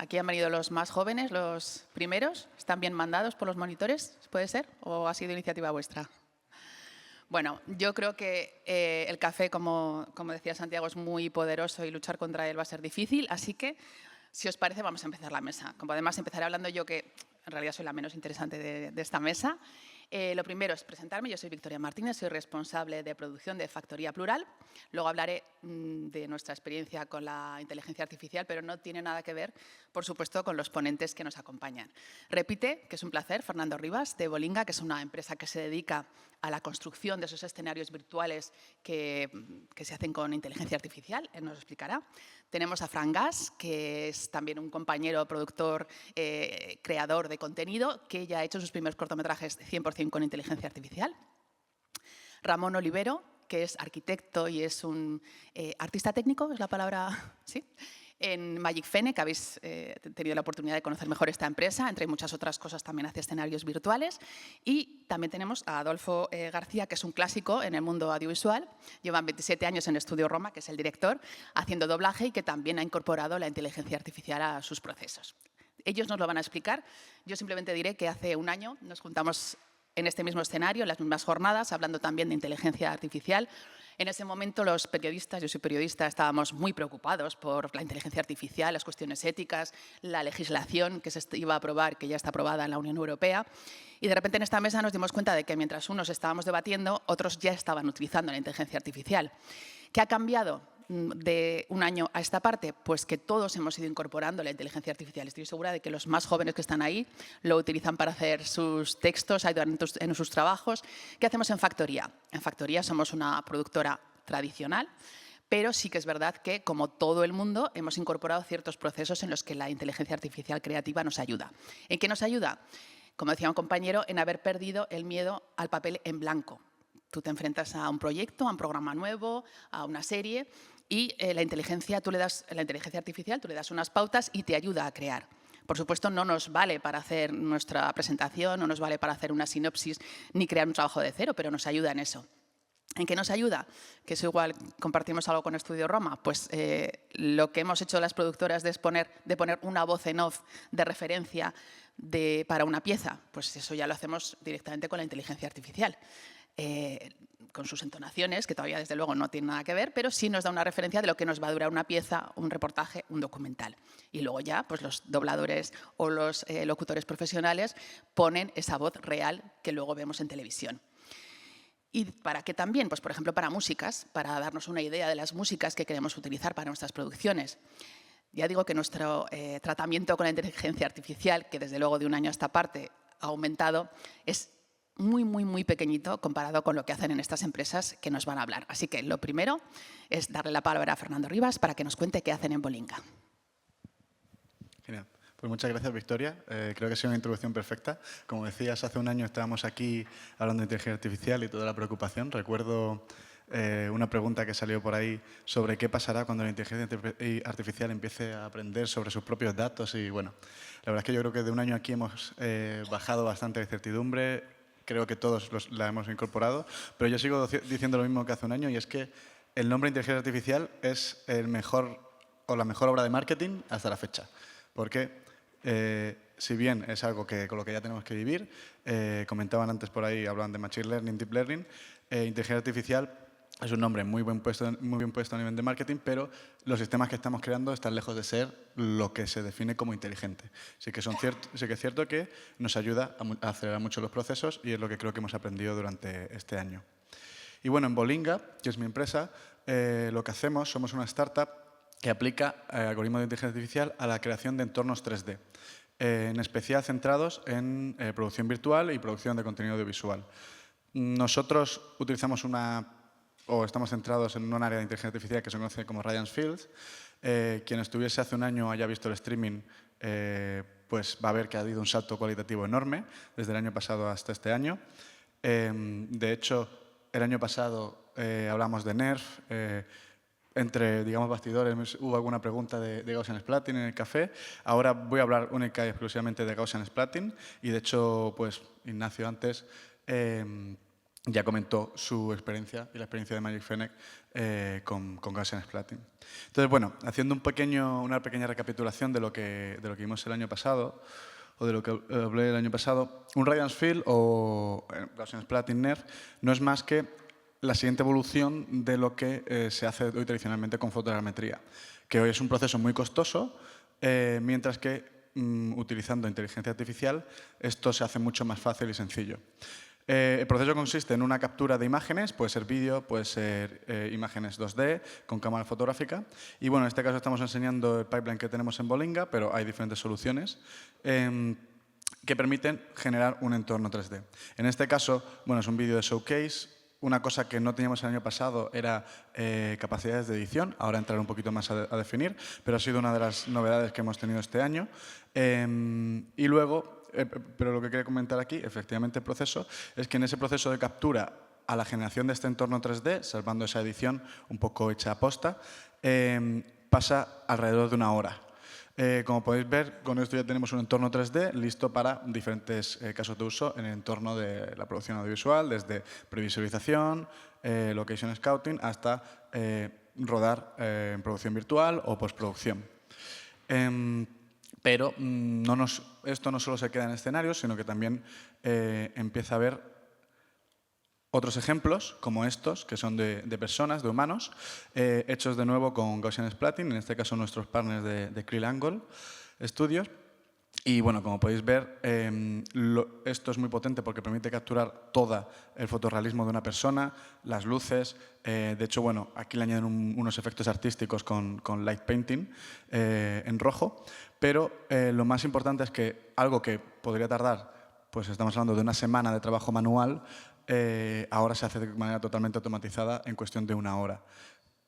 aquí han venido los más jóvenes, los primeros. ¿Están bien mandados por los monitores? ¿Puede ser? ¿O ha sido iniciativa vuestra? Bueno, yo creo que el café, como decía Santiago, es muy poderoso y luchar contra él va a ser difícil. Así que, si os parece, vamos a empezar la mesa. Como además empezaré hablando yo, que en realidad soy la menos interesante de esta mesa. Lo primero es presentarme. Yo soy Victoria Martínez, soy responsable de producción de Factoría Plural. Luego hablaré de nuestra experiencia con la inteligencia artificial, pero no tiene nada que ver, por supuesto, con los ponentes que nos acompañan. Repite, que es un placer, Fernando Rivas, de Bolinga, que es una empresa que se dedica a la construcción de esos escenarios virtuales que se hacen con inteligencia artificial. Él nos lo explicará. Tenemos a Fran Gas, que es también un compañero productor, creador de contenido, que ya ha hecho sus primeros cortometrajes 100% con inteligencia artificial. Ramón Olivero, que es arquitecto y es un artista técnico, ¿es la palabra? ¿Sí? En Magic Fene, que habéis tenido la oportunidad de conocer mejor esta empresa, entre muchas otras cosas también hace escenarios virtuales. Y también tenemos a Adolfo García, que es un clásico en el mundo audiovisual. Llevan 27 años en Estudio Roma, que es el director, haciendo doblaje y que también ha incorporado la inteligencia artificial a sus procesos. Ellos nos lo van a explicar. Yo simplemente diré que hace un año nos juntamos en este mismo escenario, en las mismas jornadas, hablando también de inteligencia artificial. En ese momento los periodistas, yo soy periodista, estábamos muy preocupados por la inteligencia artificial, las cuestiones éticas, la legislación que se iba a aprobar, que ya está aprobada en la Unión Europea. Y de repente en esta mesa nos dimos cuenta de que mientras unos estábamos debatiendo, otros ya estaban utilizando la inteligencia artificial. ¿Qué ha cambiado de un año a esta parte? Pues que todos hemos ido incorporando la inteligencia artificial. Estoy segura de que los más jóvenes que están ahí lo utilizan para hacer sus textos, ayudar en sus trabajos. ¿Qué hacemos en Factoría? En Factoría somos una productora tradicional, pero sí que es verdad que, como todo el mundo, hemos incorporado ciertos procesos en los que la inteligencia artificial creativa nos ayuda. ¿En qué nos ayuda? Como decía un compañero, en haber perdido el miedo al papel en blanco. Tú te enfrentas a un proyecto, a un programa nuevo, a una serie, y la inteligencia artificial, tú le das unas pautas y te ayuda a crear. Por supuesto, no nos vale para hacer nuestra presentación, no nos vale para hacer una sinopsis ni crear un trabajo de cero, pero nos ayuda en eso. ¿En qué nos ayuda? Que eso igual compartimos algo con Estudio Roma. Pues lo que hemos hecho las productoras de poner una voz en off de referencia para una pieza, pues eso ya lo hacemos directamente con la inteligencia artificial. Con sus entonaciones, que todavía desde luego no tienen nada que ver, pero sí nos da una referencia de lo que nos va a durar una pieza, un reportaje, un documental. Y luego ya pues los dobladores o los locutores profesionales ponen esa voz real que luego vemos en televisión. ¿Y para qué también? Pues, por ejemplo, para músicas, para darnos una idea de las músicas que queremos utilizar para nuestras producciones. Ya digo que nuestro tratamiento con la inteligencia artificial, que desde luego de un año a esta parte ha aumentado, es muy, muy, muy pequeñito comparado con lo que hacen en estas empresas que nos van a hablar. Así que lo primero es darle la palabra a Fernando Rivas para que nos cuente qué hacen en Bolinga. Genial. Pues muchas gracias, Victoria. Creo que ha sido una introducción perfecta. Como decías, hace un año estábamos aquí hablando de inteligencia artificial y toda la preocupación. Recuerdo una pregunta que salió por ahí sobre qué pasará cuando la inteligencia artificial empiece a aprender sobre sus propios datos. Y bueno, la verdad es que yo creo que de un año aquí hemos bajado bastante la incertidumbre. Creo que todos la hemos incorporado. Pero yo sigo diciendo lo mismo que hace un año, y es que el nombre inteligencia artificial es el mejor o la mejor obra de marketing hasta la fecha. Porque si bien es algo con lo que ya tenemos que vivir, comentaban antes por ahí, hablaban de Machine Learning, Deep Learning, inteligencia artificial es un nombre muy bien puesto a nivel de marketing, pero los sistemas que estamos creando están lejos de ser lo que se define como inteligente. Sí que es cierto que nos ayuda a acelerar mucho los procesos, y es lo que creo que hemos aprendido durante este año. Y bueno, en Bolinga, que es mi empresa, lo que hacemos, somos una startup que aplica algoritmos de inteligencia artificial a la creación de entornos 3D, en especial centrados en producción virtual y producción de contenido audiovisual. Nosotros utilizamos estamos centrados en un área de inteligencia artificial que se conoce como Ryan's Fields. Quien estuviese hace un año haya visto el streaming, pues va a ver que ha habido un salto cualitativo enorme desde el año pasado hasta este año. De hecho, el año pasado hablamos de NERF. Entre, digamos, bastidores, hubo alguna pregunta de Gaussian Splatting en el café. Ahora voy a hablar única y exclusivamente de Gaussian Splatting. Y, de hecho, pues Ignacio antes ya comentó su experiencia y la experiencia de Magic Fennec con Gaussian Splatting. Entonces, bueno, haciendo una pequeña recapitulación de lo que vimos el año pasado, o de lo que hablé el año pasado, un Radiance Field o Gaussian Splatting NERF no es más que la siguiente evolución de lo que se hace hoy tradicionalmente con fotogrametría, que hoy es un proceso muy costoso, mientras que utilizando inteligencia artificial esto se hace mucho más fácil y sencillo. El proceso consiste en una captura de imágenes, puede ser vídeo, puede ser imágenes 2D con cámara fotográfica. Y bueno, en este caso estamos enseñando el pipeline que tenemos en Bolinga, pero hay diferentes soluciones que permiten generar un entorno 3D. En este caso, bueno, es un vídeo de showcase. Una cosa que no teníamos el año pasado era capacidades de edición. Ahora entraré un poquito más a definir, pero ha sido una de las novedades que hemos tenido este año. Y luego, pero lo que quería comentar aquí, efectivamente el proceso, es que en ese proceso de captura a la generación de este entorno 3D, salvando esa edición un poco hecha a posta, pasa alrededor de 1 hora. Como podéis ver, con esto ya tenemos un entorno 3D listo para diferentes casos de uso en el entorno de la producción audiovisual, desde previsualización, location scouting, hasta rodar en producción virtual o postproducción. Pero esto no solo se queda en escenarios, sino que también empieza a haber otros ejemplos, como estos, que son de personas, de humanos, hechos de nuevo con Gaussian Splatting, en este caso nuestros partners de Krill Angle Studios. Y bueno, como podéis ver, esto es muy potente porque permite capturar todo el fotorrealismo de una persona, las luces. De hecho, bueno, aquí le añaden unos efectos artísticos con light painting en rojo. Pero lo más importante es que algo que podría tardar, pues estamos hablando de 1 semana de trabajo manual, ahora se hace de manera totalmente automatizada en cuestión de 1 hora.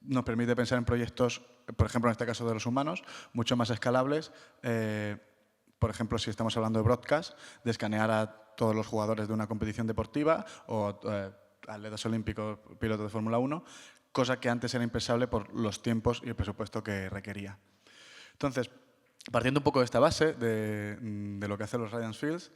Nos permite pensar en proyectos, por ejemplo, en este caso de los humanos, mucho más escalables. Por ejemplo, si estamos hablando de broadcast, de escanear a todos los jugadores de una competición deportiva o atletas olímpicos, pilotos de Fórmula 1, cosa que antes era impensable por los tiempos y el presupuesto que requería. Entonces, partiendo un poco de esta base, de lo que hacen los Radiance Fields,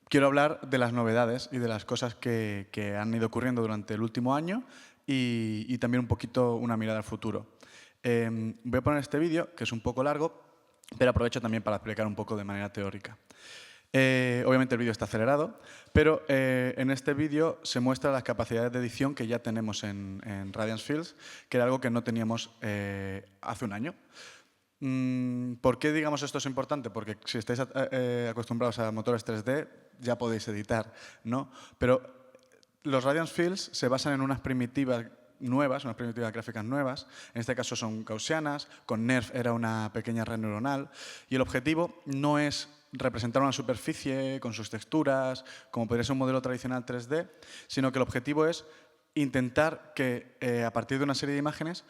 quiero hablar de las novedades y de las cosas que han ido ocurriendo durante el último año y también un poquito una mirada al futuro. Voy a poner este vídeo, que es un poco largo, pero aprovecho también para explicar un poco de manera teórica. Obviamente el vídeo está acelerado, pero en este vídeo se muestran las capacidades de edición que ya tenemos en Radiance Fields, que era algo que no teníamos hace un año. ¿Por qué digamos esto es importante? Porque si estáis acostumbrados a motores 3D, ya podéis editar, ¿no? Pero los Radiance Fields se basan en unas primitivas nuevas, unas primitivas gráficas nuevas. En este caso son gaussianas, con NERF era una pequeña red neuronal. Y el objetivo no es representar una superficie con sus texturas, como podría ser un modelo tradicional 3D, sino que el objetivo es intentar que a partir de una serie de imágenes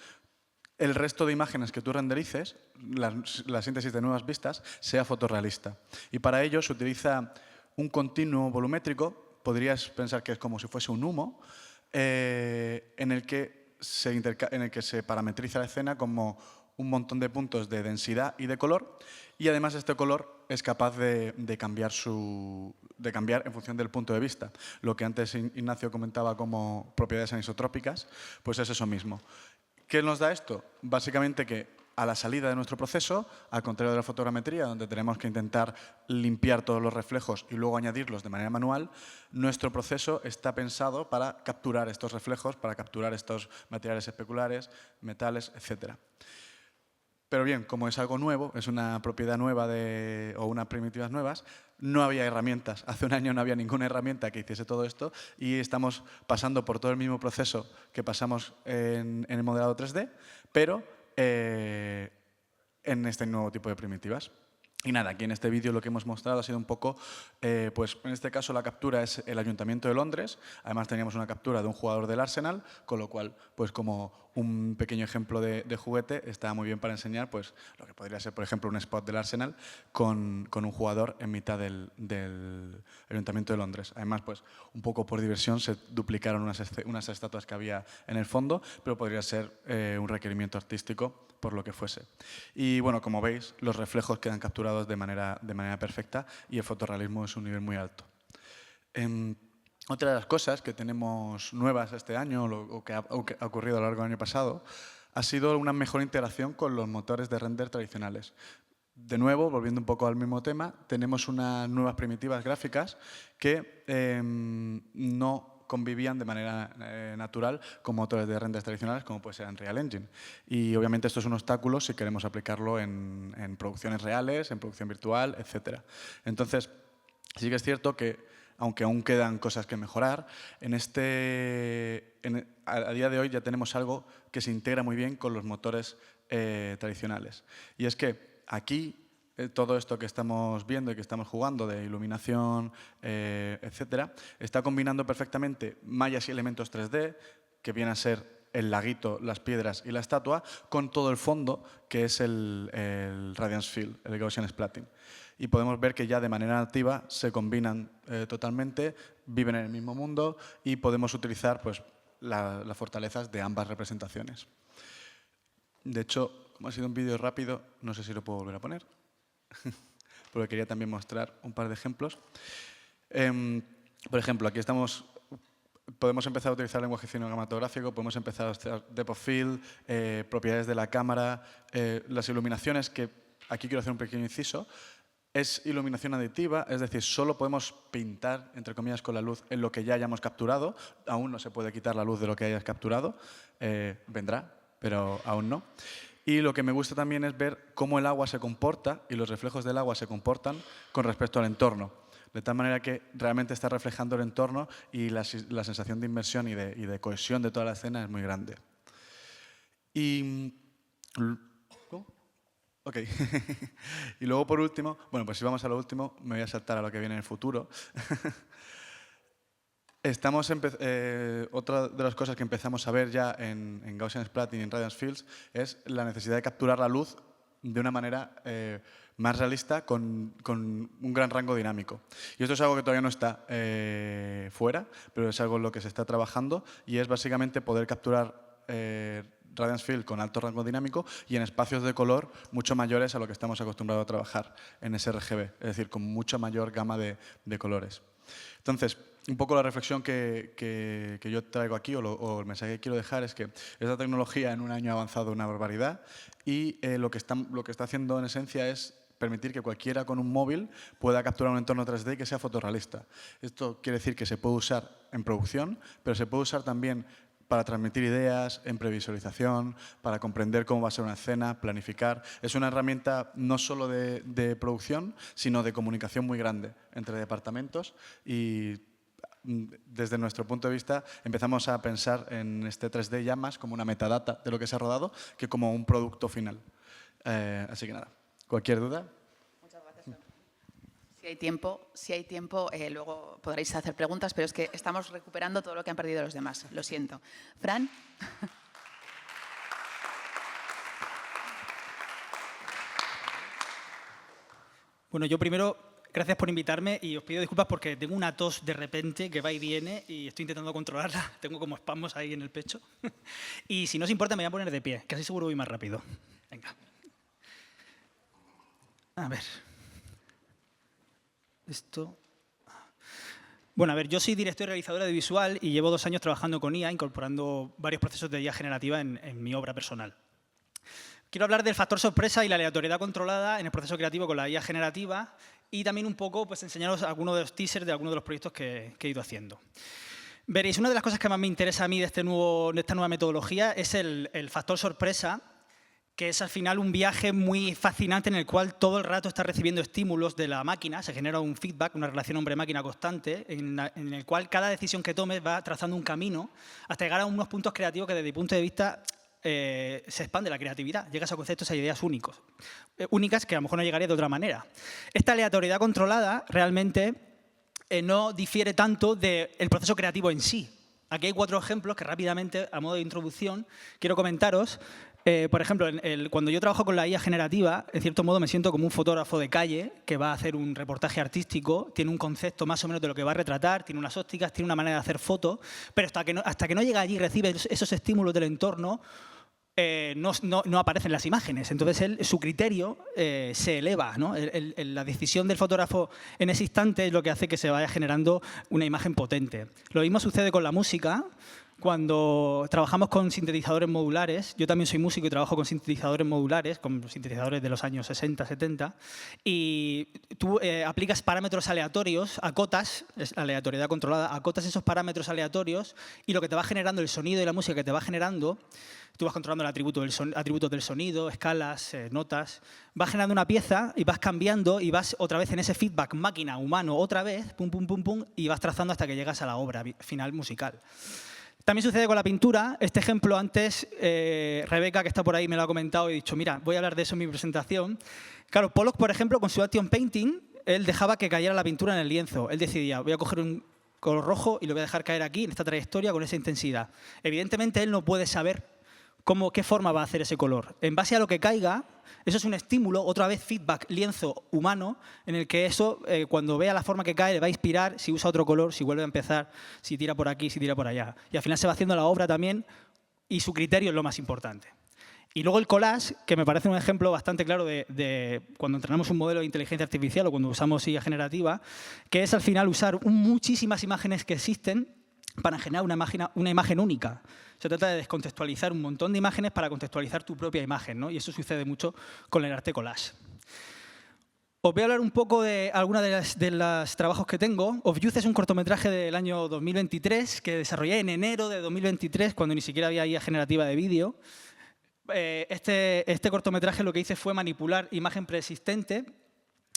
el resto de imágenes que tú renderices, la síntesis de nuevas vistas, sea fotorrealista. Y para ello se utiliza un continuo volumétrico, podrías pensar que es como si fuese un humo, en el que se parametriza la escena como un montón de puntos de densidad y de color, y además este color es capaz de cambiar en función del punto de vista. Lo que antes Ignacio comentaba como propiedades anisotrópicas, pues es eso mismo. ¿Qué nos da esto? Básicamente que a la salida de nuestro proceso, al contrario de la fotogrametría, donde tenemos que intentar limpiar todos los reflejos y luego añadirlos de manera manual, nuestro proceso está pensado para capturar estos reflejos, para capturar estos materiales especulares, metales, etc. Pero bien, como es algo nuevo, es una propiedad nueva o unas primitivas nuevas, no había herramientas. Hace un año no había ninguna herramienta que hiciese todo esto y estamos pasando por todo el mismo proceso que pasamos en el modelado 3D, pero en este nuevo tipo de primitivas. Y nada, aquí en este vídeo lo que hemos mostrado ha sido un poco, pues en este caso la captura es el Ayuntamiento de Londres, además teníamos una captura de un jugador del Arsenal, con lo cual, pues como un pequeño ejemplo de juguete, está muy bien para enseñar pues lo que podría ser, por ejemplo, un spot del Arsenal con un jugador en mitad del Ayuntamiento de Londres. Además, pues un poco por diversión se duplicaron unas estatuas que había en el fondo, pero podría ser un requerimiento artístico por lo que fuese. Y bueno, como veis, los reflejos quedan capturados de manera perfecta y el fotorrealismo es un nivel muy alto. Otra de las cosas que tenemos nuevas este año o que ha ocurrido a lo largo del año pasado ha sido una mejor integración con los motores de render tradicionales. De nuevo, volviendo un poco al mismo tema, tenemos unas nuevas primitivas gráficas que no convivían de manera natural con motores de render tradicionales como puede ser Unreal Engine. Y obviamente esto es un obstáculo si queremos aplicarlo en producciones reales, en producción virtual, etc. Entonces, sí que es cierto que, aunque aún quedan cosas que mejorar, a día de hoy ya tenemos algo que se integra muy bien con los motores tradicionales. Y es que aquí todo esto que estamos viendo y que estamos jugando de iluminación, etcétera, está combinando perfectamente mallas y elementos 3D, que viene a ser el laguito, las piedras y la estatua, con todo el fondo, que es el Radiance Fill, el Gaussian Splatting. Y podemos ver que ya de manera nativa se combinan totalmente, viven en el mismo mundo y podemos utilizar pues, las fortalezas de ambas representaciones. De hecho, como ha sido un vídeo rápido, no sé si lo puedo volver a poner, porque quería también mostrar un par de ejemplos. Por ejemplo, aquí podemos empezar a utilizar lenguaje cinematográfico, podemos empezar a hacer depth of field, propiedades de la cámara, las iluminaciones, que aquí quiero hacer un pequeño inciso. Es iluminación aditiva, es decir, solo podemos pintar, entre comillas, con la luz en lo que ya hayamos capturado. Aún no se puede quitar la luz de lo que hayas capturado. Vendrá, pero aún no. Y lo que me gusta también es ver cómo el agua se comporta y los reflejos del agua se comportan con respecto al entorno. De tal manera que realmente está reflejando el entorno y la sensación de inmersión y de cohesión de toda la escena es muy grande. Y... ¿Cómo? Ok. Y luego, por último, bueno, pues si vamos a lo último, me voy a saltar a lo que viene en el futuro. Otra de las cosas que empezamos a ver ya en Gaussian Splatting y en Radiance Fields es la necesidad de capturar la luz de una manera más realista con un gran rango dinámico. Y esto es algo que todavía no está fuera, pero es algo en lo que se está trabajando y es básicamente poder capturar Radiance Field con alto rango dinámico y en espacios de color mucho mayores a lo que estamos acostumbrados a trabajar en sRGB, es decir, con mucha mayor gama de colores. Entonces, un poco la reflexión que yo traigo aquí o el mensaje que quiero dejar es que esta tecnología en un año ha avanzado una barbaridad y lo que está haciendo en esencia es permitir que cualquiera con un móvil pueda capturar un entorno 3D que sea fotorrealista. Esto quiere decir que se puede usar en producción, pero se puede usar también para transmitir ideas, en previsualización, para comprender cómo va a ser una escena, planificar. Es una herramienta no solo de producción, sino de comunicación muy grande entre departamentos y desde nuestro punto de vista empezamos a pensar en este 3D ya más como una metadata de lo que se ha rodado que como un producto final. Así que nada, cualquier duda. Muchas gracias. Si hay tiempo, luego podréis hacer preguntas, pero es que estamos recuperando todo lo que han perdido los demás. Lo siento. Fran. Bueno, yo primero, gracias por invitarme y os pido disculpas porque tengo una tos de repente que va y viene y estoy intentando controlarla. Tengo como espasmos ahí en el pecho. Y si no os importa, me voy a poner de pie, que así seguro voy más rápido. Venga. A ver. Esto. Bueno, a ver, yo soy director y realizadora de visual y llevo 2 años trabajando con IA, incorporando varios procesos de IA generativa en mi obra personal. Quiero hablar del factor sorpresa y la aleatoriedad controlada en el proceso creativo con la IA generativa y también un poco pues, enseñaros algunos de los teasers de algunos de los proyectos que he ido haciendo. Veréis, una de las cosas que más me interesa a mí de esta nueva metodología es el factor sorpresa, que es al final un viaje muy fascinante en el cual todo el rato estás recibiendo estímulos de la máquina, se genera un feedback, una relación hombre-máquina constante, en el cual cada decisión que tomes va trazando un camino hasta llegar a unos puntos creativos que desde mi punto de vista se expande la creatividad, llegas a conceptos, a ideas únicas que a lo mejor no llegaría de otra manera. Esta aleatoriedad controlada realmente no difiere tanto del proceso creativo en sí. Aquí hay 4 ejemplos que rápidamente, a modo de introducción, quiero comentaros. Por ejemplo, cuando yo trabajo con la IA generativa, en cierto modo me siento como un fotógrafo de calle que va a hacer un reportaje artístico, tiene un concepto más o menos de lo que va a retratar, tiene unas ópticas, tiene una manera de hacer fotos, pero hasta que no llega allí y recibe esos estímulos del entorno, no aparecen las imágenes. Entonces, su criterio se eleva, ¿no? La decisión del fotógrafo en ese instante es lo que hace que se vaya generando una imagen potente. Lo mismo sucede con la música. Cuando trabajamos con sintetizadores modulares, yo también soy músico y trabajo con sintetizadores modulares, con sintetizadores de los años 60, 70, y tú aplicas parámetros aleatorios, acotas, es aleatoriedad controlada, acotas esos parámetros aleatorios y lo que te va generando el sonido y la música que te va generando, tú vas controlando el atributos del sonido, escalas, notas, vas generando una pieza y vas cambiando y vas otra vez en ese feedback máquina, humano, otra vez, pum, pum, pum, pum, y vas trazando hasta que llegas a la obra final musical. También sucede con la pintura. Este ejemplo antes, Rebeca, que está por ahí, me lo ha comentado y he dicho, mira, voy a hablar de eso en mi presentación. Claro, Pollock, por ejemplo, con su action painting, él dejaba que cayera la pintura en el lienzo. Él decidía, voy a coger un color rojo y lo voy a dejar caer aquí, en esta trayectoria, con esa intensidad. Evidentemente, él no puede saber qué forma va a hacer ese color. En base a lo que caiga, eso es un estímulo, otra vez feedback, lienzo humano, en el que eso, cuando vea la forma que cae, le va a inspirar si usa otro color, si vuelve a empezar, si tira por aquí, si tira por allá. Y al final se va haciendo la obra también y su criterio es lo más importante. Y luego el collage, que me parece un ejemplo bastante claro de cuando entrenamos un modelo de inteligencia artificial o cuando usamos IA generativa, que es al final usar muchísimas imágenes que existen para generar una imagen única. Se trata de descontextualizar un montón de imágenes para contextualizar tu propia imagen, ¿no? Y eso sucede mucho con el arte collage. Os voy a hablar un poco de algunos de los trabajos que tengo. Of Youth es un cortometraje del año 2023 que desarrollé en enero de 2023, cuando ni siquiera había IA generativa de vídeo. Este cortometraje lo que hice fue manipular imagen preexistente.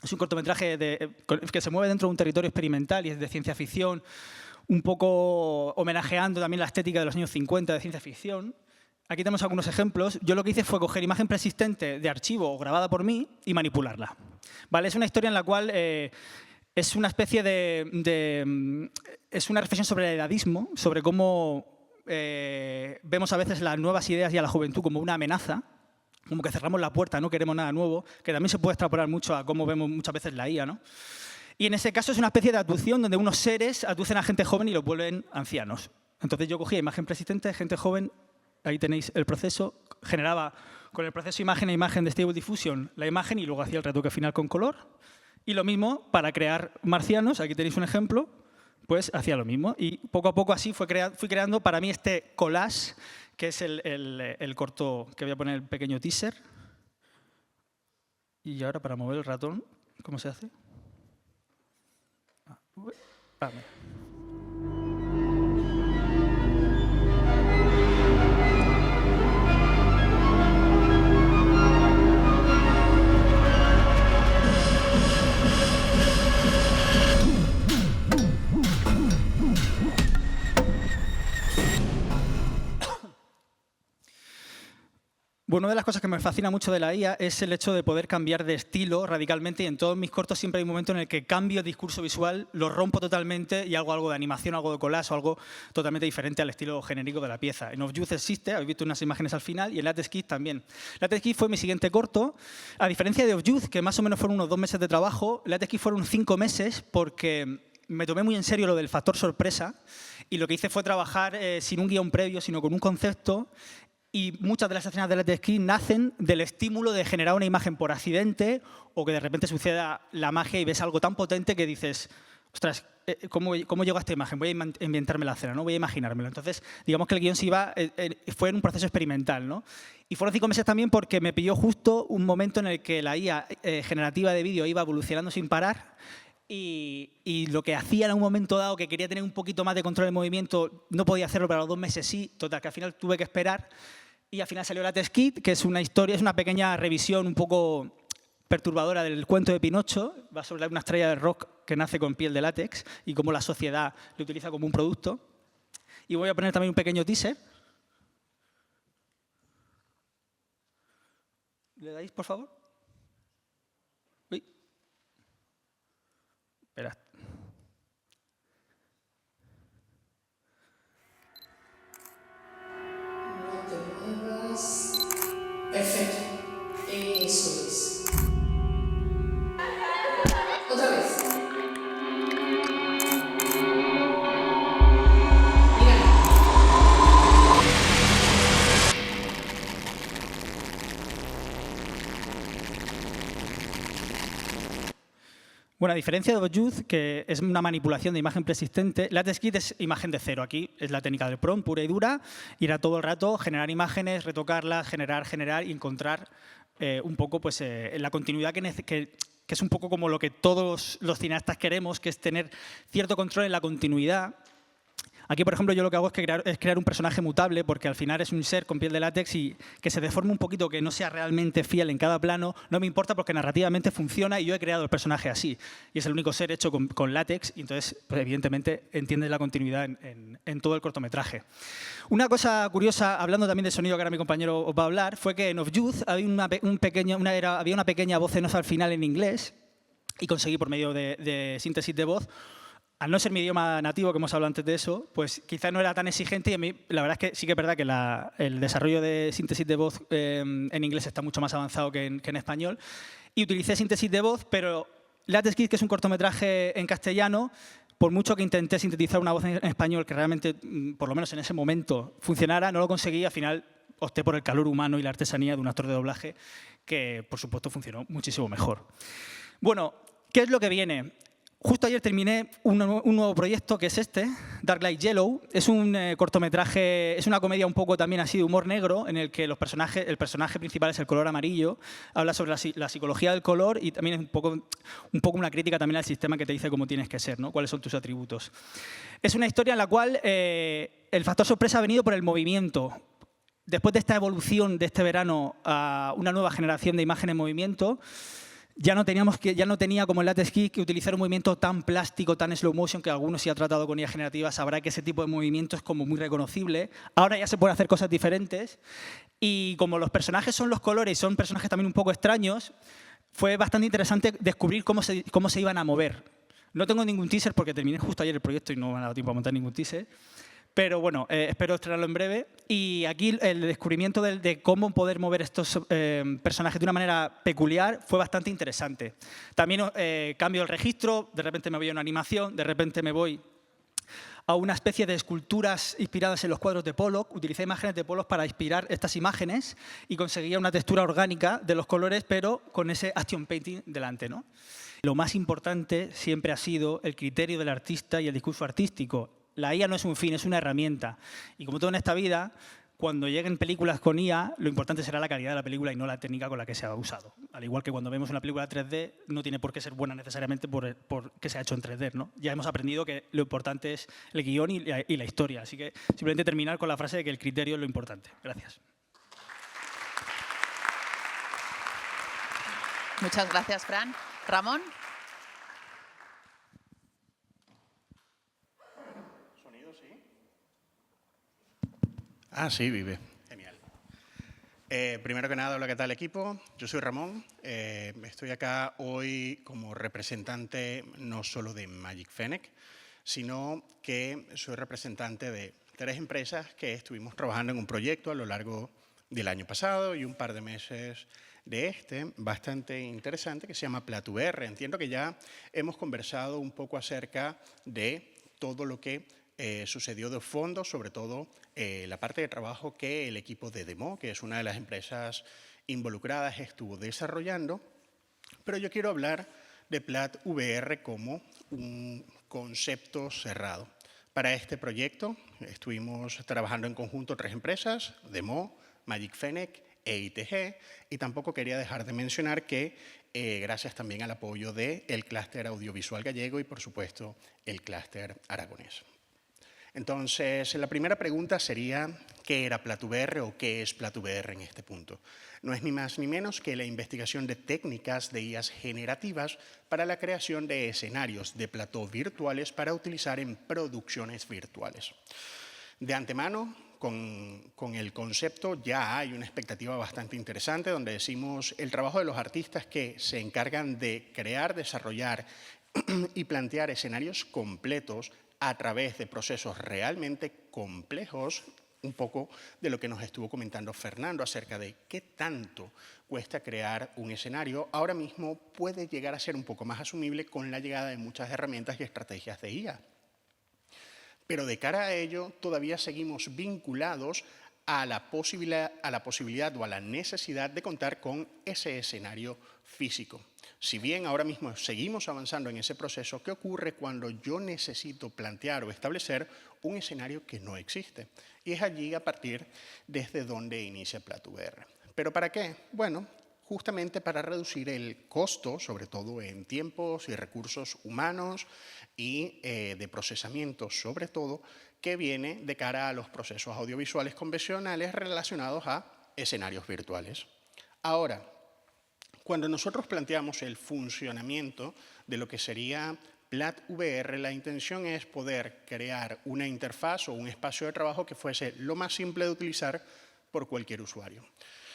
Es un cortometraje que se mueve dentro de un territorio experimental y es de ciencia ficción, un poco homenajeando también la estética de los años 50 de ciencia ficción. Aquí tenemos algunos ejemplos. Yo lo que hice fue coger imagen preexistente de archivo o grabada por mí y manipularla. ¿Vale? Es una historia en la cual es una especie es una reflexión sobre el edadismo, sobre cómo vemos a veces las nuevas ideas y a la juventud como una amenaza, como que cerramos la puerta, no queremos nada nuevo, que también se puede extrapolar mucho a cómo vemos muchas veces la IA, ¿no? Y en ese caso es una especie de abducción donde unos seres abducen a gente joven y los vuelven ancianos. Entonces yo cogía imagen preexistente de gente joven, ahí tenéis el proceso, generaba con el proceso imagen a imagen de Stable Diffusion la imagen y luego hacía el retoque final con color. Y lo mismo para crear marcianos, aquí tenéis un ejemplo, pues hacía lo mismo. Y poco a poco así fui creando para mí este collage, que es el corto que voy a poner el pequeño teaser. Y ahora para mover el ratón, ¿cómo se hace? Bueno, una de las cosas que me fascina mucho de la IA es el hecho de poder cambiar de estilo radicalmente, y en todos mis cortos siempre hay un momento en el que cambio el discurso visual, lo rompo totalmente y hago algo de animación, algo de collage o algo totalmente diferente al estilo genérico de la pieza. En Of Youth existe, habéis visto unas imágenes al final, y en Latex Kid también. Latex Kid fue mi siguiente corto. A diferencia de Of Youth, que más o menos fueron unos 2 meses de trabajo, Latex Kid fueron 5 meses porque me tomé muy en serio lo del factor sorpresa y lo que hice fue trabajar sin un guión previo, sino con un concepto. Y muchas de las escenas de Latex Kid nacen del estímulo de generar una imagen por accidente o que de repente suceda la magia y ves algo tan potente que dices, ostras, ¿cómo llego a esta imagen? Voy a inventarme la escena, ¿no? Voy a imaginármelo. Entonces, digamos que el guión fue en un proceso experimental, ¿no? Y fueron 5 meses también porque me pilló justo un momento en el que la IA generativa de vídeo iba evolucionando sin parar. Y lo que hacía en un momento dado, que quería tener un poquito más de control del movimiento, no podía hacerlo, pero a los 2 meses sí. Total, que al final tuve que esperar. Y al final salió Latex Kid, que es una historia, es una pequeña revisión un poco perturbadora del cuento de Pinocho. Va sobre una estrella de rock que nace con piel de látex y cómo la sociedad lo utiliza como un producto. Y voy a poner también un pequeño teaser. ¿Le dais, por favor? Uy. Espera. Perfecto. Eso es. Otra vez. Mira. Bueno, a diferencia de Youth, que es una manipulación de imagen persistente, LaTeX-Kit es imagen de cero. Aquí es la técnica del prompt pura y dura. Ir a todo el rato, generar imágenes, retocarlas, generar y encontrar un poco pues, la continuidad que es un poco como lo que todos los cineastas queremos, que es tener cierto control en la continuidad. Aquí, por ejemplo, yo lo que hago es crear un personaje mutable, porque al final es un ser con piel de látex y que se deforme un poquito, que no sea realmente fiel en cada plano, no me importa porque narrativamente funciona y yo he creado el personaje así. Y es el único ser hecho con látex y entonces, pues, evidentemente, entiendes la continuidad en todo el cortometraje. Una cosa curiosa, hablando también de sonido que ahora mi compañero os va a hablar, fue que en Of Youth había una pequeña voz en off al final en inglés y conseguí por medio de síntesis de voz. Al no ser mi idioma nativo, que hemos hablado antes de eso, pues quizás no era tan exigente y a mí la verdad es que sí que es verdad que el desarrollo de síntesis de voz en inglés está mucho más avanzado que en español. Y utilicé síntesis de voz, pero LaTeX-Kit, que es un cortometraje en castellano, por mucho que intenté sintetizar una voz en español que realmente, por lo menos en ese momento, funcionara, no lo conseguí. Al final opté por el calor humano y la artesanía de un actor de doblaje que, por supuesto, funcionó muchísimo mejor. Bueno, ¿qué es lo que viene? Justo ayer terminé un nuevo proyecto que es este, Dark Light Yellow. Es un cortometraje, es una comedia un poco también así de humor negro, en el que el personaje principal es el color amarillo. Habla sobre la psicología del color y también es un poco una crítica también al sistema que te dice cómo tienes que ser, ¿no? Cuáles son tus atributos. Es una historia en la cual el factor sorpresa ha venido por el movimiento. Después de esta evolución de este verano a una nueva generación de imagen en movimiento, ya no tenía como el LaTeX-Kit que utilizar un movimiento tan plástico, tan slow motion, que algunos si ha tratado con IA generativa sabrá que ese tipo de movimiento es como muy reconocible. Ahora ya se pueden hacer cosas diferentes y como los personajes son los colores, son personajes también un poco extraños, fue bastante interesante descubrir cómo se iban a mover. No tengo ningún teaser porque terminé justo ayer el proyecto y no me ha dado tiempo a montar ningún teaser. Pero bueno, espero estrenarlo en breve. Y aquí el descubrimiento de cómo poder mover estos personajes de una manera peculiar fue bastante interesante. También cambio el registro, de repente me voy a una animación, de repente me voy a una especie de esculturas inspiradas en los cuadros de Pollock. Utilicé imágenes de Pollock para inspirar estas imágenes y conseguía una textura orgánica de los colores, pero con ese action painting delante, ¿no? Lo más importante siempre ha sido el criterio del artista y el discurso artístico. La IA no es un fin, es una herramienta. Y como todo en esta vida, cuando lleguen películas con IA, lo importante será la calidad de la película y no la técnica con la que se ha usado. Al igual que cuando vemos una película 3D, no tiene por qué ser buena necesariamente porque se ha hecho en 3D, ¿no? Ya hemos aprendido que lo importante es el guión y la historia. Así que simplemente terminar con la frase de que el criterio es lo importante. Gracias. Muchas gracias, Fran. Ramón. Ah, sí, vive. Genial. Primero que nada, hola, ¿qué tal, equipo? Yo soy Ramón. Estoy acá hoy como representante no solo de Magic Fennec, sino que soy representante de 3 empresas que estuvimos trabajando en un proyecto a lo largo del año pasado y un par de meses de bastante interesante, que se llama PlatVR. Entiendo que ya hemos conversado un poco acerca de todo lo que sucedió de fondo, sobre todo la parte de trabajo que el equipo de Demo, que es una de las empresas involucradas, estuvo desarrollando. Pero yo quiero hablar de PlatVR como un concepto cerrado. Para este proyecto estuvimos trabajando en conjunto 3 empresas, Demo, Magic Fennec e ITG, y tampoco quería dejar de mencionar que gracias también al apoyo del clúster audiovisual gallego y, por supuesto, el clúster aragonés. Entonces, la primera pregunta sería, ¿qué era PlatVR o qué es PlatVR en este punto? No es ni más ni menos que la investigación de técnicas de IAs generativas para la creación de escenarios de plató virtuales para utilizar en producciones virtuales. De antemano, con el concepto ya hay una expectativa bastante interesante donde decimos el trabajo de los artistas que se encargan de crear, desarrollar y plantear escenarios completos a través de procesos realmente complejos, un poco de lo que nos estuvo comentando Fernando acerca de qué tanto cuesta crear un escenario, ahora mismo puede llegar a ser un poco más asumible con la llegada de muchas herramientas y estrategias de IA. Pero de cara a ello, todavía seguimos vinculados a la posibilidad o a la necesidad de contar con ese escenario físico. Si bien ahora mismo seguimos avanzando en ese proceso, ¿qué ocurre cuando yo necesito plantear o establecer un escenario que no existe? Y es allí a partir desde donde inicia PlatVR. ¿Pero para qué? Bueno, justamente para reducir el costo, sobre todo en tiempos y recursos humanos y de procesamiento, sobre todo, que viene de cara a los procesos audiovisuales convencionales relacionados a escenarios virtuales. Ahora, cuando nosotros planteamos el funcionamiento de lo que sería PlatVR, la intención es poder crear una interfaz o un espacio de trabajo que fuese lo más simple de utilizar por cualquier usuario.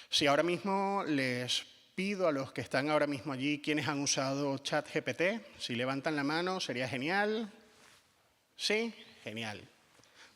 Si ahora mismo les pido a los que están ahora mismo allí, quienes han usado ChatGPT, si levantan la mano, sería genial. ¿Sí? Genial.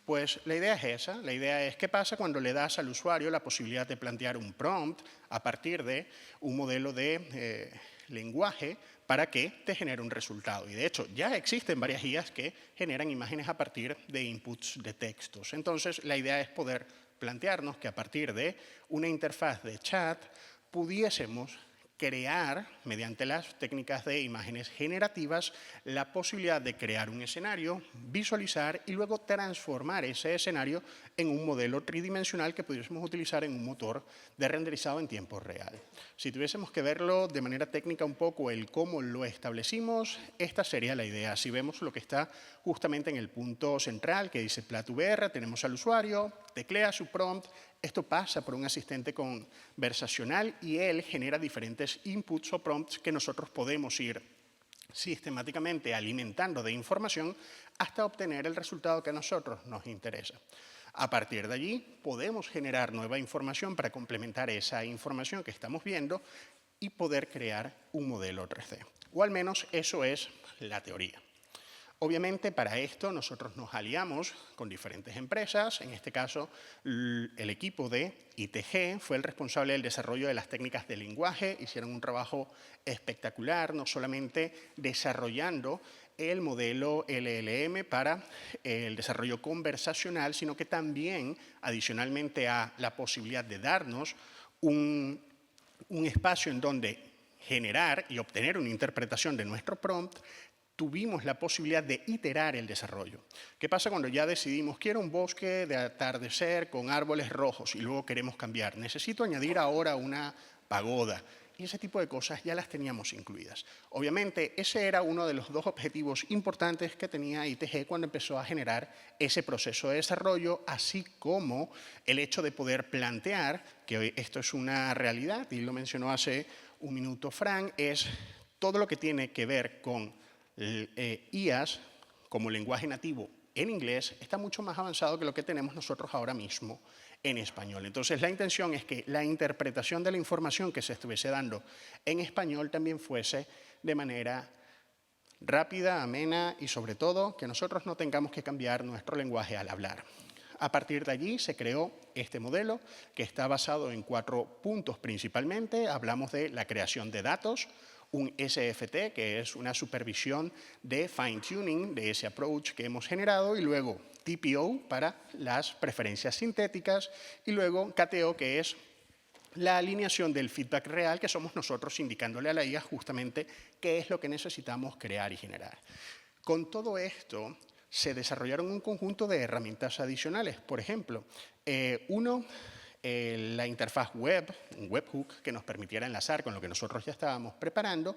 Pues la idea es esa, la idea es qué pasa cuando le das al usuario la posibilidad de plantear un prompt a partir de un modelo de lenguaje para que te genere un resultado. Y de hecho, ya existen varias guías que generan imágenes a partir de inputs de textos. Entonces, la idea es poder plantearnos que a partir de una interfaz de chat pudiésemos crear, mediante las técnicas de imágenes generativas, la posibilidad de crear un escenario, visualizar y luego transformar ese escenario en un modelo tridimensional que pudiésemos utilizar en un motor de renderizado en tiempo real. Si tuviésemos que verlo de manera técnica un poco el cómo lo establecimos, esta sería la idea. Si vemos lo que está justamente en el punto central que dice PlatVR, tenemos al usuario, teclea su prompt. Esto pasa por un asistente conversacional y él genera diferentes inputs o prompts que nosotros podemos ir sistemáticamente alimentando de información hasta obtener el resultado que a nosotros nos interesa. A partir de allí podemos generar nueva información para complementar esa información que estamos viendo y poder crear un modelo 3D. O al menos eso es la teoría. Obviamente, para esto nosotros nos aliamos con diferentes empresas. En este caso, el equipo de ITG fue el responsable del desarrollo de las técnicas de lenguaje. Hicieron un trabajo espectacular, no solamente desarrollando el modelo LLM para el desarrollo conversacional, sino que también, adicionalmente a la posibilidad de darnos un espacio en donde generar y obtener una interpretación de nuestro prompt, tuvimos la posibilidad de iterar el desarrollo. ¿Qué pasa cuando ya decidimos, quiero un bosque de atardecer con árboles rojos y luego queremos cambiar? Necesito añadir ahora una pagoda. Y ese tipo de cosas ya las teníamos incluidas. Obviamente, ese era uno de los dos objetivos importantes que tenía ITG cuando empezó a generar ese proceso de desarrollo, así como el hecho de poder plantear, que esto es una realidad, y lo mencionó hace un minuto Fran, es todo lo que tiene que ver con IAS como lenguaje nativo en inglés está mucho más avanzado que lo que tenemos nosotros ahora mismo en español. Entonces, la intención es que la interpretación de la información que se estuviese dando en español también fuese de manera rápida, amena y, sobre todo, que nosotros no tengamos que cambiar nuestro lenguaje al hablar. A partir de allí se creó este modelo que está basado en 4 puntos principalmente. Hablamos de la creación de datos, un SFT, que es una supervisión de fine-tuning de ese approach que hemos generado, y luego TPO para las preferencias sintéticas, y luego KTO, que es la alineación del feedback real, que somos nosotros indicándole a la IA justamente qué es lo que necesitamos crear y generar. Con todo esto, se desarrollaron un conjunto de herramientas adicionales. Por ejemplo, la interfaz web, un webhook que nos permitiera enlazar con lo que nosotros ya estábamos preparando,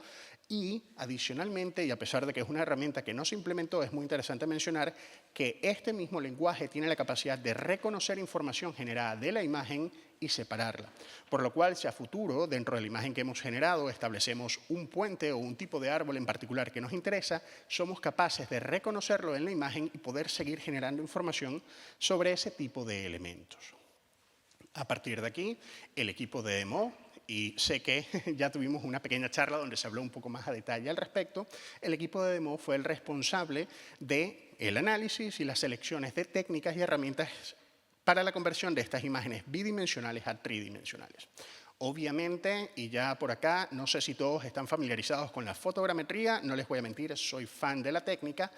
y adicionalmente, y a pesar de que es una herramienta que no se implementó, es muy interesante mencionar que este mismo lenguaje tiene la capacidad de reconocer información generada de la imagen y separarla. Por lo cual, si a futuro, dentro de la imagen que hemos generado, establecemos un puente o un tipo de árbol en particular que nos interesa, somos capaces de reconocerlo en la imagen y poder seguir generando información sobre ese tipo de elementos. A partir de aquí, el equipo de demo, y sé que ya tuvimos una pequeña charla donde se habló un poco más a detalle al respecto, el equipo de demo fue el responsable del análisis y las selecciones de técnicas y herramientas para la conversión de estas imágenes bidimensionales a tridimensionales. Obviamente, y ya por acá, no sé si todos están familiarizados con la fotogrametría, no les voy a mentir, soy fan de la técnica.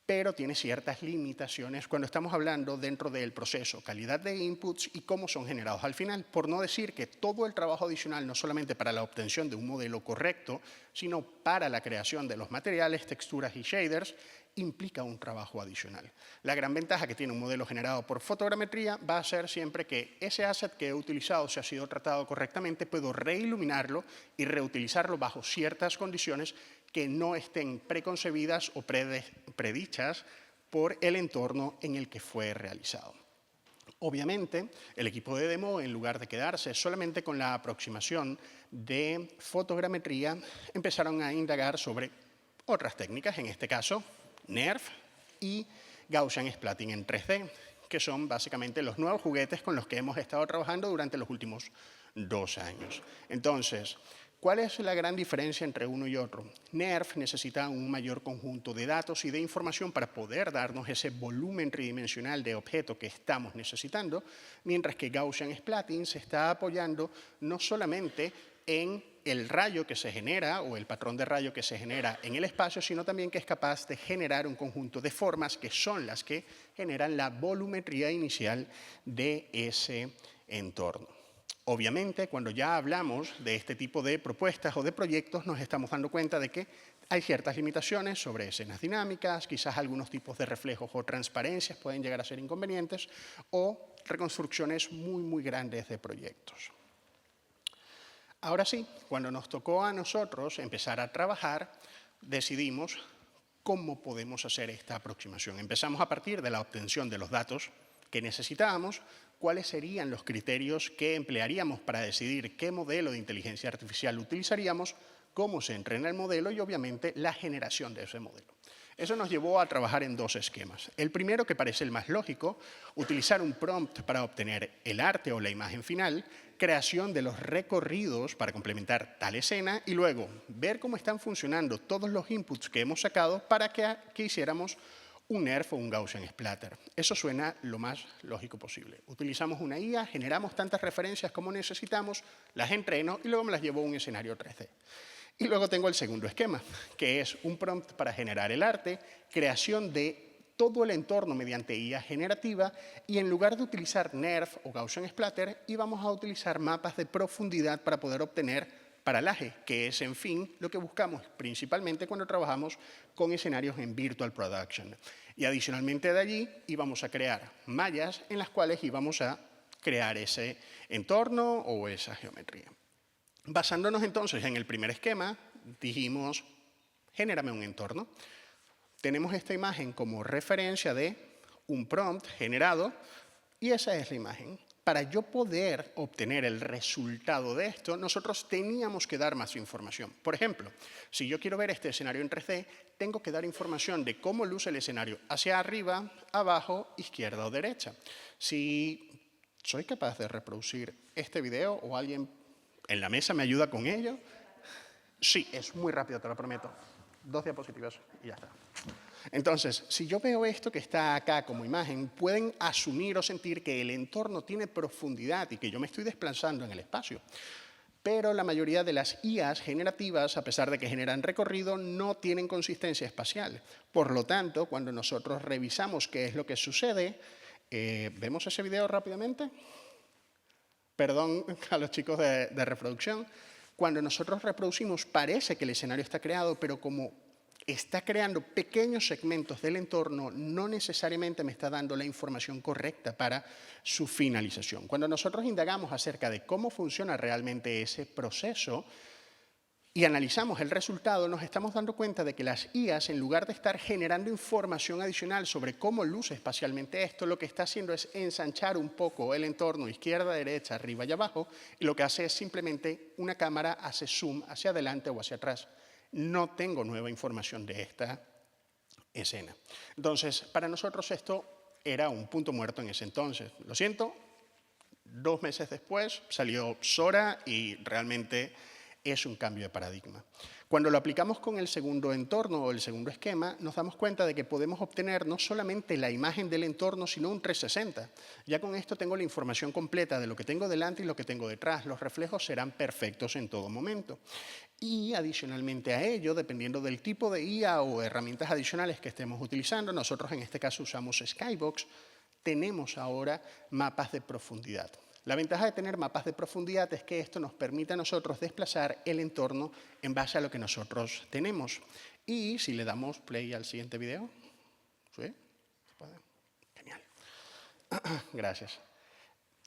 pero tiene ciertas limitaciones cuando estamos hablando dentro del proceso, calidad de inputs y cómo son generados al final, por no decir que todo el trabajo adicional, no solamente para la obtención de un modelo correcto, sino para la creación de los materiales, texturas y shaders, implica un trabajo adicional. La gran ventaja que tiene un modelo generado por fotogrametría va a ser siempre que ese asset que he utilizado, si ha sido tratado correctamente, puedo reiluminarlo y reutilizarlo bajo ciertas condiciones que no estén preconcebidas o predichas por el entorno en el que fue realizado. Obviamente, el equipo de demo, en lugar de quedarse solamente con la aproximación de fotogrametría, empezaron a indagar sobre otras técnicas, en este caso, NERF y Gaussian Splatting en 3D, que son básicamente los nuevos juguetes con los que hemos estado trabajando durante los últimos 2 años. Entonces, ¿cuál es la gran diferencia entre uno y otro? NERF necesita un mayor conjunto de datos y de información para poder darnos ese volumen tridimensional de objeto que estamos necesitando, mientras que Gaussian Splatting se está apoyando no solamente en el rayo que se genera o el patrón de rayo que se genera en el espacio, sino también que es capaz de generar un conjunto de formas que son las que generan la volumetría inicial de ese entorno. Obviamente, cuando ya hablamos de este tipo de propuestas o de proyectos, nos estamos dando cuenta de que hay ciertas limitaciones sobre escenas dinámicas, quizás algunos tipos de reflejos o transparencias pueden llegar a ser inconvenientes, o reconstrucciones muy grandes de proyectos. Ahora sí, cuando nos tocó a nosotros empezar a trabajar, decidimos cómo podemos hacer esta aproximación. Empezamos a partir de la obtención de los datos que necesitábamos, cuáles serían los criterios que emplearíamos para decidir qué modelo de inteligencia artificial utilizaríamos, cómo se entrena el modelo y, obviamente, la generación de ese modelo. Eso nos llevó a trabajar en 2 esquemas. El primero, que parece el más lógico, utilizar un prompt para obtener el arte o la imagen final, creación de los recorridos para complementar tal escena y luego ver cómo están funcionando todos los inputs que hemos sacado para que hiciéramos un NERF o un Gaussian Splatter. Eso suena lo más lógico posible. Utilizamos una IA, generamos tantas referencias como necesitamos, las entreno y luego me las llevo a un escenario 3D. Y luego tengo el segundo esquema, que es un prompt para generar el arte, creación de todo el entorno mediante IA generativa y en lugar de utilizar NERF o Gaussian Splatter, íbamos a utilizar mapas de profundidad para poder obtener paralaje, que es, en fin, lo que buscamos principalmente cuando trabajamos con escenarios en Virtual Production. Y adicionalmente de allí íbamos a crear mallas en las cuales íbamos a crear ese entorno o esa geometría. Basándonos entonces en el primer esquema, dijimos, genérame un entorno. Tenemos esta imagen como referencia de un prompt generado y esa es la imagen. Para yo poder obtener el resultado de esto, nosotros teníamos que dar más información. Por ejemplo, si yo quiero ver este escenario en 3D, tengo que dar información de cómo luce el escenario hacia arriba, abajo, izquierda o derecha. Si soy capaz de reproducir este video o alguien en la mesa me ayuda con ello. Sí, es muy rápido, te lo prometo. 2 diapositivas y ya está. Entonces, si yo veo esto que está acá como imagen, pueden asumir o sentir que el entorno tiene profundidad y que yo me estoy desplazando en el espacio. Pero la mayoría de las IAs generativas, a pesar de que generan recorrido, no tienen consistencia espacial. Por lo tanto, cuando nosotros revisamos qué es lo que sucede, ¿vemos ese video rápidamente? Perdón a los chicos de reproducción. Cuando nosotros reproducimos, parece que el escenario está creado, pero como está creando pequeños segmentos del entorno, no necesariamente me está dando la información correcta para su finalización. Cuando nosotros indagamos acerca de cómo funciona realmente ese proceso y analizamos el resultado, nos estamos dando cuenta de que las IAs, en lugar de estar generando información adicional sobre cómo luce espacialmente esto, lo que está haciendo es ensanchar un poco el entorno izquierda, derecha, arriba y abajo, y lo que hace es simplemente una cámara hace zoom hacia adelante o hacia atrás. No tengo nueva información de esta escena. Entonces, para nosotros esto era un punto muerto en ese entonces. Lo siento, 2 meses después salió Sora y realmente es un cambio de paradigma. Cuando lo aplicamos con el segundo entorno o el segundo esquema, nos damos cuenta de que podemos obtener no solamente la imagen del entorno, sino un 360. Ya con esto tengo la información completa de lo que tengo delante y lo que tengo detrás. Los reflejos serán perfectos en todo momento. Y adicionalmente a ello, dependiendo del tipo de IA o herramientas adicionales que estemos utilizando, nosotros en este caso usamos Skybox, tenemos ahora mapas de profundidad. La ventaja de tener mapas de profundidad es que esto nos permite a nosotros desplazar el entorno en base a lo que nosotros tenemos. Y si le damos play al siguiente video, ¿sí? ¿Se puede? Genial. Gracias.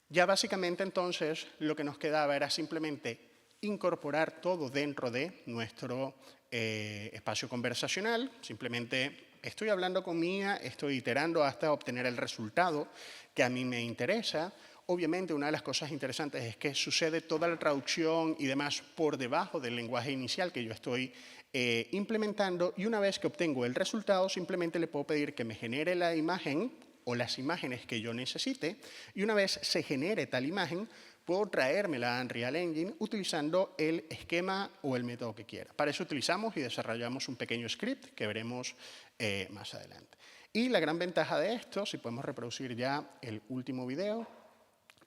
Ya básicamente entonces lo que nos quedaba era simplemente incorporar todo dentro de nuestro espacio conversacional. Simplemente estoy hablando con mi IA, estoy iterando hasta obtener el resultado que a mí me interesa. Obviamente, una de las cosas interesantes es que sucede toda la traducción y demás por debajo del lenguaje inicial que yo estoy implementando, y una vez que obtengo el resultado, simplemente le puedo pedir que me genere la imagen o las imágenes que yo necesite, y una vez se genere tal imagen, puedo traérmela a Unreal Engine utilizando el esquema o el método que quiera. Para eso utilizamos y desarrollamos un pequeño script que veremos más adelante. Y la gran ventaja de esto, si podemos reproducir ya el último video,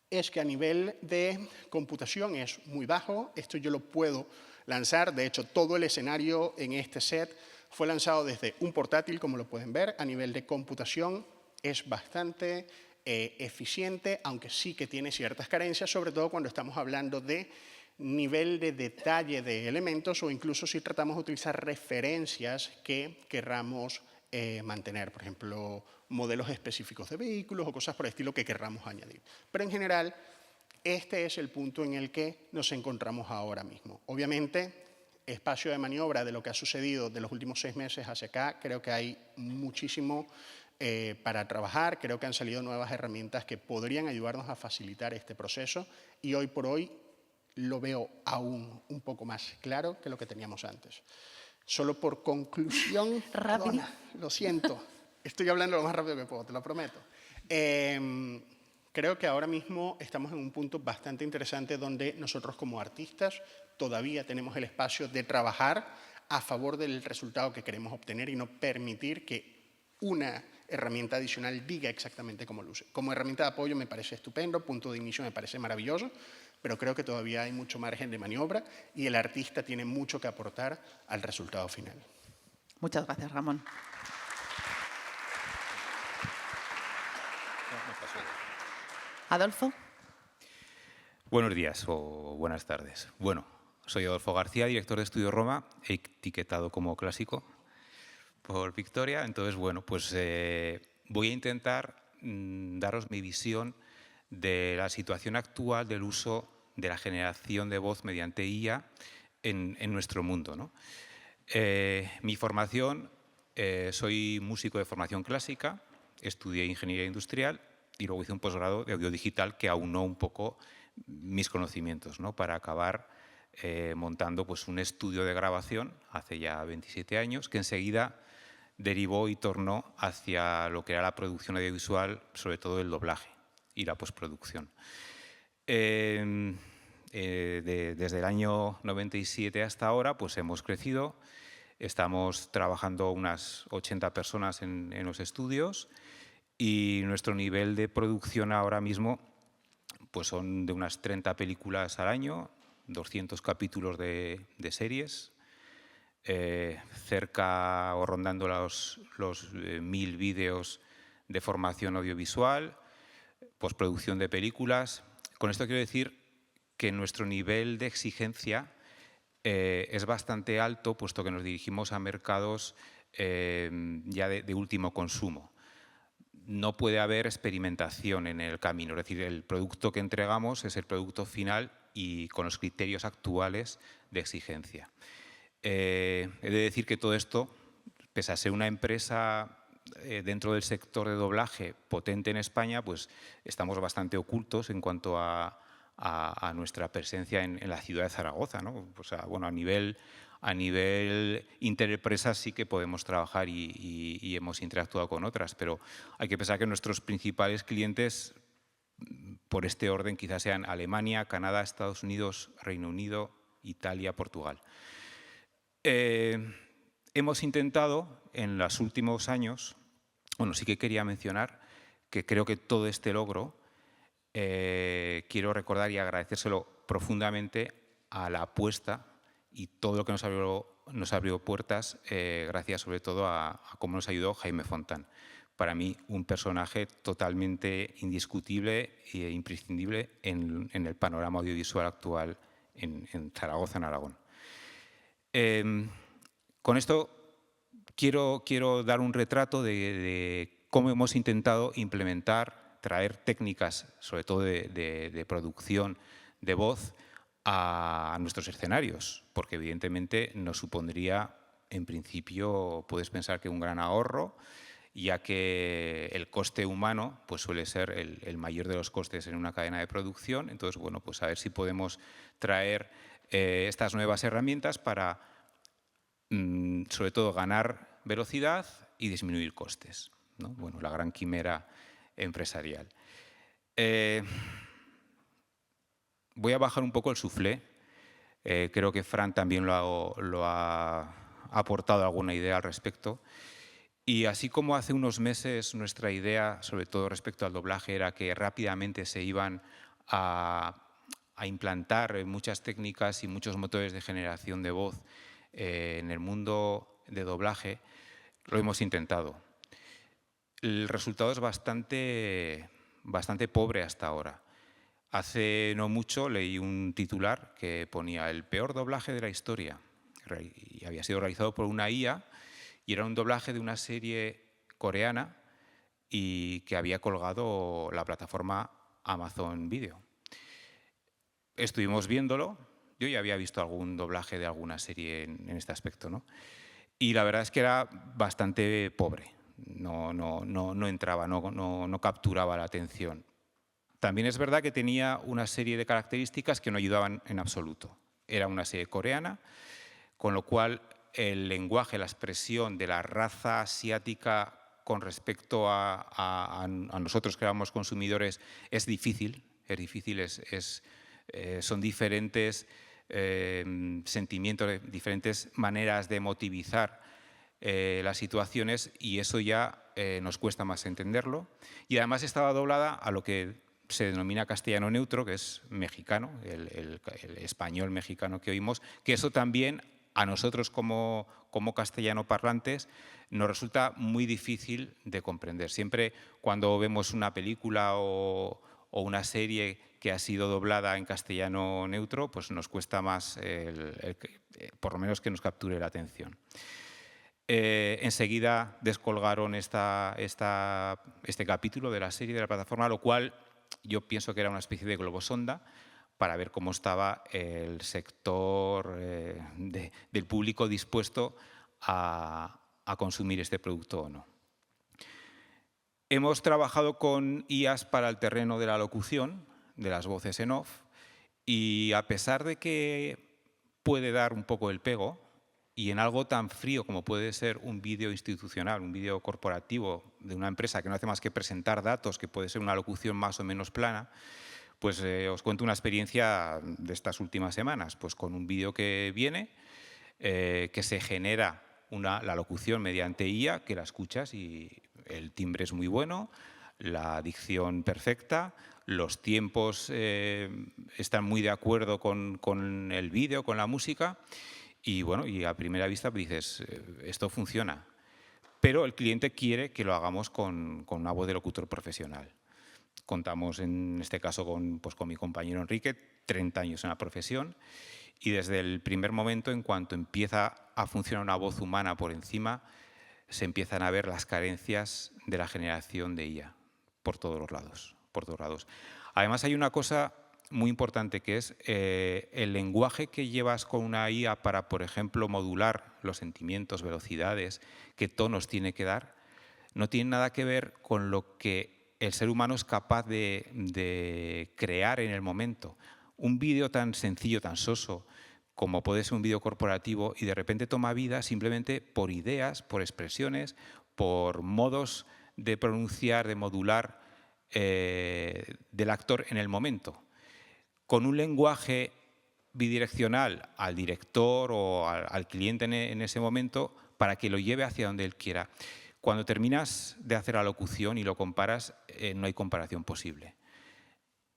es que a nivel de computación es muy bajo. Esto yo lo puedo lanzar. De hecho, todo el escenario en este set fue lanzado desde un portátil, como lo pueden ver. A nivel de computación es bastante eficiente, aunque sí que tiene ciertas carencias, sobre todo cuando estamos hablando de nivel de detalle de elementos o incluso si tratamos de utilizar referencias que querramos mantener, por ejemplo, modelos específicos de vehículos o cosas por el estilo que querramos añadir. Pero en general, este es el punto en el que nos encontramos ahora mismo. Obviamente, espacio de maniobra de lo que ha sucedido de los últimos 6 meses hacia acá, creo que hay muchísimo para trabajar. Creo que han salido nuevas herramientas que podrían ayudarnos a facilitar este proceso y hoy por hoy lo veo aún un poco más claro que lo que teníamos antes. Solo por conclusión, perdona, lo siento, estoy hablando lo más rápido que puedo, te lo prometo. Creo que ahora mismo estamos en un punto bastante interesante donde nosotros como artistas todavía tenemos el espacio de trabajar a favor del resultado que queremos obtener y no permitir que una herramienta adicional diga exactamente cómo luce. Como herramienta de apoyo me parece estupendo, punto de inicio me parece maravilloso, pero creo que todavía hay mucho margen de maniobra y el artista tiene mucho que aportar al resultado final. Muchas gracias, Ramón. Adolfo. Buenos días o buenas tardes. Bueno, soy Adolfo García, director de Estudio Roma, etiquetado como clásico por Victoria. Entonces, bueno, pues voy a intentar daros mi visión de la situación actual del uso de la generación de voz mediante IA en nuestro mundo, ¿no? Mi formación, soy músico de formación clásica, estudié ingeniería industrial y luego hice un posgrado de audio digital que aunó un poco mis conocimientos, ¿no? Para acabar montando pues, un estudio de grabación hace ya 27 años que enseguida derivó y tornó hacia lo que era la producción audiovisual, sobre todo el doblaje y la postproducción. Desde el año 97 hasta ahora pues hemos crecido, estamos trabajando unas 80 personas en los estudios y nuestro nivel de producción ahora mismo pues son de unas 30 películas al año, 200 capítulos de series, cerca o rondando los 1000 vídeos de formación audiovisual, postproducción de películas. Con esto quiero decir que nuestro nivel de exigencia es bastante alto, puesto que nos dirigimos a mercados ya de último consumo. No puede haber experimentación en el camino, es decir, el producto que entregamos es el producto final y con los criterios actuales de exigencia. He de decir que todo esto, pese a ser una empresa dentro del sector de doblaje potente en España, pues estamos bastante ocultos en cuanto a nuestra presencia en la ciudad de Zaragoza, ¿no? O sea, bueno, a nivel interempresas sí que podemos trabajar y hemos interactuado con otras, pero hay que pensar que nuestros principales clientes, por este orden, quizás sean Alemania, Canadá, Estados Unidos, Reino Unido Italia, Portugal. Hemos intentado en los últimos años, bueno, sí que quería mencionar que creo que todo este logro, quiero recordar y agradecérselo profundamente a la apuesta y todo lo que nos abrió puertas, gracias sobre todo a cómo nos ayudó Jaime Fontán. Para mí, un personaje totalmente indiscutible e imprescindible en el panorama audiovisual actual en Zaragoza, en Aragón. Con esto quiero dar un retrato de cómo hemos intentado implementar, traer técnicas, sobre todo de producción de voz, a nuestros escenarios, porque evidentemente nos supondría, en principio, puedes pensar que un gran ahorro, ya que el coste humano pues suele ser el mayor de los costes en una cadena de producción. Entonces, bueno, pues a ver si podemos traer estas nuevas herramientas para, sobre todo, ganar velocidad y disminuir costes, ¿no? Bueno, la gran quimera empresarial. Voy a bajar un poco el suflé. Creo que Fran también lo ha aportado alguna idea al respecto. Y así como hace unos meses nuestra idea, sobre todo respecto al doblaje, era que rápidamente se iban a implantar muchas técnicas y muchos motores de generación de voz en el mundo de doblaje, lo hemos intentado. El resultado es bastante pobre hasta ahora. Hace no mucho leí un titular que ponía el peor doblaje de la historia y había sido realizado por una IA y era un doblaje de una serie coreana y que había colgado la plataforma Amazon Video. Estuvimos viéndolo, yo ya había visto algún doblaje de alguna serie en este aspecto, ¿no? Y la verdad es que era bastante pobre, no entraba, no capturaba la atención. También es verdad que tenía una serie de características que no ayudaban en absoluto. Era una serie coreana, con lo cual el lenguaje, la expresión de la raza asiática con respecto a nosotros que éramos consumidores es difícil, son diferentes sentimientos, diferentes maneras de motivizar las situaciones y eso ya nos cuesta más entenderlo. Y además estaba doblada a lo que se denomina castellano neutro, que es mexicano, el español mexicano que oímos, que eso también a nosotros como castellano parlantes nos resulta muy difícil de comprender. Siempre cuando vemos una película o una serie que ha sido doblada en castellano neutro, pues nos cuesta más, por lo menos, que nos capture la atención. Enseguida descolgaron este capítulo de la serie de la plataforma, lo cual yo pienso que era una especie de globosonda para ver cómo estaba el sector del público dispuesto a consumir este producto o no. Hemos trabajado con IAs para el terreno de la locución, de las voces en off, y a pesar de que puede dar un poco el pego, y en algo tan frío como puede ser un vídeo institucional, un vídeo corporativo de una empresa que no hace más que presentar datos, que puede ser una locución más o menos plana, pues os cuento una experiencia de estas últimas semanas, pues con un vídeo que viene, que se genera la locución mediante IA, que la escuchas y el timbre es muy bueno, la dicción perfecta, los tiempos están muy de acuerdo con el vídeo, con la música. Y bueno, y a primera vista dices, esto funciona, pero el cliente quiere que lo hagamos con una voz de locutor profesional. Contamos en este caso con mi compañero Enrique, 30 años en la profesión, y desde el primer momento, en cuanto empieza a funcionar una voz humana por encima, se empiezan a ver las carencias de la generación de IA por todos los lados, Además hay una cosa muy importante, que es el lenguaje que llevas con una IA para, por ejemplo, modular los sentimientos, velocidades, qué tonos tiene que dar, no tiene nada que ver con lo que el ser humano es capaz de crear en el momento. Un vídeo tan sencillo, tan soso, como puede ser un vídeo corporativo, y de repente toma vida simplemente por ideas, por expresiones, por modos de pronunciar, de modular del actor en el momento. Con un lenguaje bidireccional al director o al cliente en ese momento para que lo lleve hacia donde él quiera. Cuando terminas de hacer la locución y lo comparas, no hay comparación posible.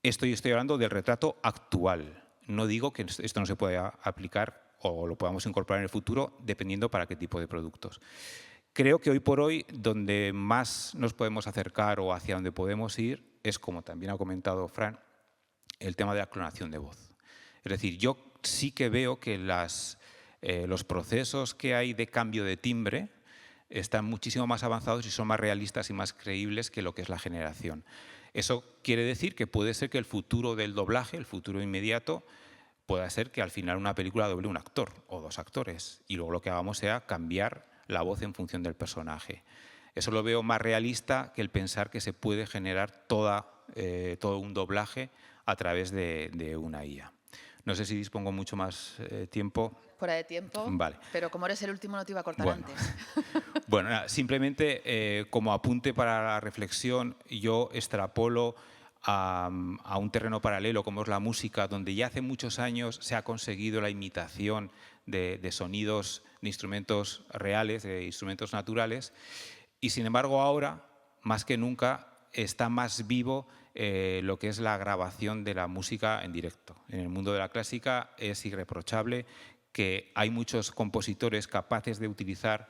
Estoy hablando del retrato actual. No digo que esto no se pueda aplicar o lo podamos incorporar en el futuro, dependiendo para qué tipo de productos. Creo que hoy por hoy, donde más nos podemos acercar o hacia donde podemos ir, es, como también ha comentado Fran, el tema de la clonación de voz. Es decir, yo sí que veo que los procesos que hay de cambio de timbre están muchísimo más avanzados y son más realistas y más creíbles que lo que es la generación. Eso quiere decir que puede ser que el futuro del doblaje, el futuro inmediato, pueda ser que al final una película doble un actor o dos actores y luego lo que hagamos sea cambiar la voz en función del personaje. Eso lo veo más realista que el pensar que se puede generar todo un doblaje a través de una IA. No sé si dispongo mucho más tiempo. Fuera de tiempo, Vale. pero como eres el último no te iba a cortar Bueno. antes. Bueno, nada, simplemente como apunte para la reflexión, yo extrapolo a un terreno paralelo como es la música, donde ya hace muchos años se ha conseguido la imitación de sonidos de instrumentos reales, de instrumentos naturales, y sin embargo ahora, más que nunca, está más vivo lo que es la grabación de la música en directo. En el mundo de la clásica es irreprochable que hay muchos compositores capaces de utilizar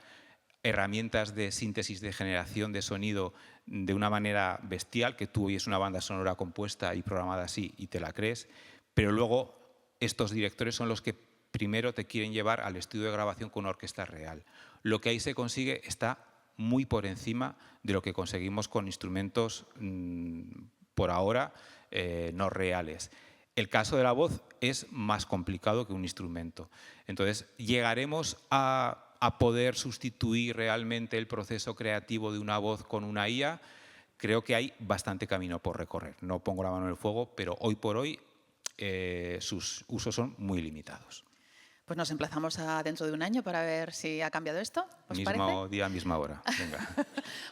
herramientas de síntesis de generación de sonido de una manera bestial, que tú oyes una banda sonora compuesta y programada así y te la crees, pero luego estos directores son los que primero te quieren llevar al estudio de grabación con una orquesta real. Lo que ahí se consigue está muy por encima de lo que conseguimos con instrumentos por ahora no reales. El caso de la voz es más complicado que un instrumento. Entonces, llegaremos a poder sustituir realmente el proceso creativo de una voz con una IA. Creo que hay bastante camino por recorrer. No pongo la mano en el fuego, pero hoy por hoy sus usos son muy limitados. Pues nos emplazamos a dentro de un año para ver si ha cambiado esto. ¿Os Mismo parece? día, misma hora. Venga.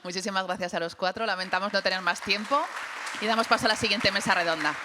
Muchísimas gracias a los cuatro. Lamentamos no tener más tiempo y damos paso a la siguiente mesa redonda.